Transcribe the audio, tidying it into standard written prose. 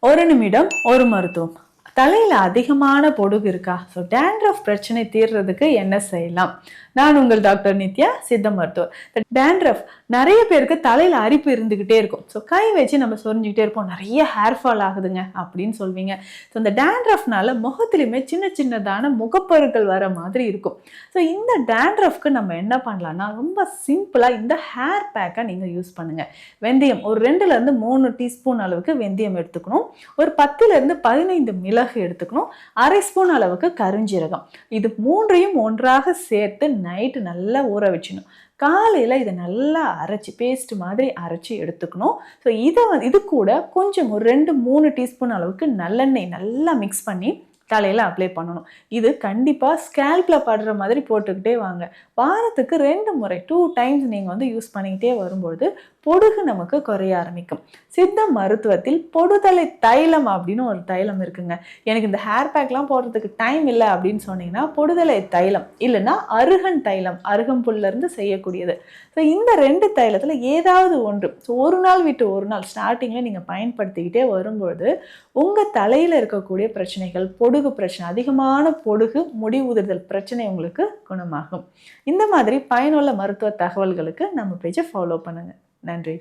ஒரு நிமிடம் ஒரு மருத்துவம். தலையில அதிகமான பொடுகு இருக்கா? ஸோ டேண்ட்ரஃப் பிரச்சனை தீர்றதுக்கு என்ன செய்யலாம்? நான் உங்கள் டாக்டர் நித்யா, சித்த மருத்துவர். டேண்ட்ரஃப் நிறைய பேருக்கு தலையில அரிப்பு இருந்துகிட்டே இருக்கும். ஸோ கை வச்சு நம்ம சொரிஞ்சுக்கிட்டே இருப்போம். நிறைய ஹேர் ஃபால் ஆகுதுங்க அப்படின்னு சொல்வீங்க. ஸோ இந்த டேண்ட்ரஃப்னால முகத்திலுமே சின்ன சின்னதான முகப்பருக்கள் வர மாதிரி இருக்கும். ஸோ இந்த டேண்ட்ரஃப்க்கு நம்ம என்ன பண்ணலாம்னா, ரொம்ப சிம்பிளா இந்த ஹேர் பேக்கை நீங்க யூஸ் பண்ணுங்க. வெந்தயம் ஒரு 2லேருந்து 3 டீஸ்பூன் அளவுக்கு வெந்தயம் எடுத்துக்கணும். ஒரு 10லேருந்து 15 மிளகு எடுத்துக்கணும். 1/2 ஸ்பூன் அளவுக்கு கருஞ்சீரகம். இது 3ஐயும் ஒன்றாக சேர்த்து நைட்டு நல்லா ஊற வச்சிடணும். காலையில் இதை நல்லா அரைச்சி பேஸ்ட் மாதிரி அரைச்சி எடுத்துக்கணும். ஸோ இது கூட கொஞ்சம் ஒரு 2-3 டீஸ்பூன் அளவுக்கு நல்லெண்ணெய் நல்லா மிக்ஸ் பண்ணி தலையில் அப்ளை பண்ணணும். இது கண்டிப்பாக ஸ்கேல்பில் படுற மாதிரி போட்டுக்கிட்டே வாங்க. வாரத்துக்கு 2 முறை 2 டைம்ஸ் நீங்கள் யூஸ் பண்ணிக்கிட்டே வரும்பொழுது பொடுகு நமக்கு குறைய ஆரம்பிக்கும். சித்த மருத்துவத்தில் பொடுதலை தைலம் அப்படின்னு ஒரு தைலம் இருக்குங்க. எனக்கு இந்த ஹேர் பேக்லாம் போடுறதுக்கு டைம் இல்லை அப்படின்னு சொன்னீங்கன்னா பொடுதலை தைலம் இல்லைன்னா அருகன் தைலம், அருகம்புல்லிருந்து செய்யக்கூடியது. ஸோ இந்த 2 தைலத்தில் ஏதாவது ஒன்று ஒரு நாள் விட்டு ஒரு நாள் ஸ்டார்டிங்கில் நீங்கள் பயன்படுத்திக்கிட்டே வரும்பொழுது உங்கள் தலையில் இருக்கக்கூடிய பிரச்சனைகள், பொடுகு பிரச்சனை, அதிகமான பொடுகு, முடி உதிர்தல் பிரச்சனை உங்களுக்கு குணமாகும். இந்த மாதிரி பயனுள்ள மருத்துவ தகவல்களுக்கு நம்ம பேஜை ஃபாலோ பண்ணுங்கள். நன்றி.